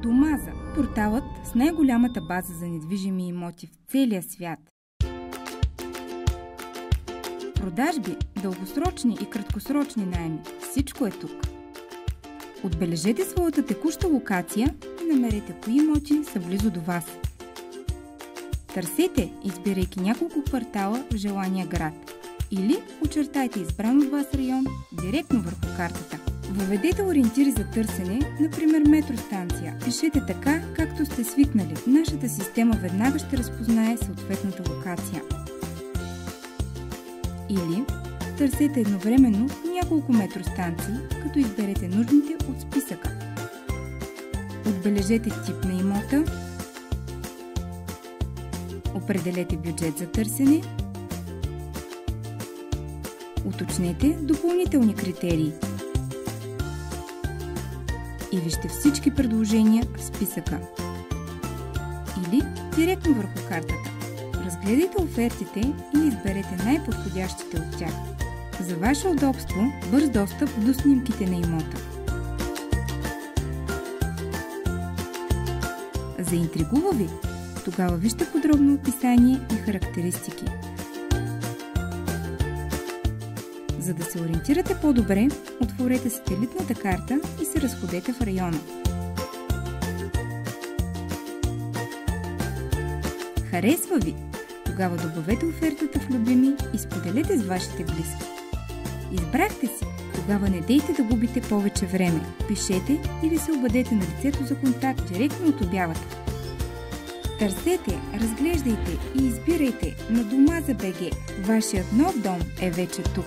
Домаза – порталът с най-голямата база за недвижими имоти в целия свят. Продажби, дългосрочни и краткосрочни наеми – всичко е тук. Отбележете своята текуща локация и намерете кои имоти са близо до вас. Търсете, избирайки няколко квартала в желания град, или очертайте избран от вас район директно върху картата. Въведете ориентири за търсене, например метростанция. Пишете така, както сте свикнали. Нашата система веднага ще разпознае съответната локация. Или търсете едновременно няколко метростанции, като изберете нужните от списъка. Отбележете тип на имота. Определете бюджет за търсене. Уточнете допълнителни критерии. И вижте всички предложения в списъка. Или директно върху картата. Разгледайте офертите и изберете най-подходящите от тях. За ваше удобство, бърз достъп до снимките на имота. Заинтригува ви? Тогава вижте подробно описание и характеристики. За да се ориентирате по-добре, отворете сателитната карта и се разходете в района. Харесва ви? Тогава добавете офертата в любими и споделете с вашите близки. Избрахте си? Тогава не дейте да губите повече време. Пишете или се обадете на лицето за контакт директно от обявата. Търсете, разглеждайте и избирайте на Домаза.bg. Вашият нов дом е вече тук.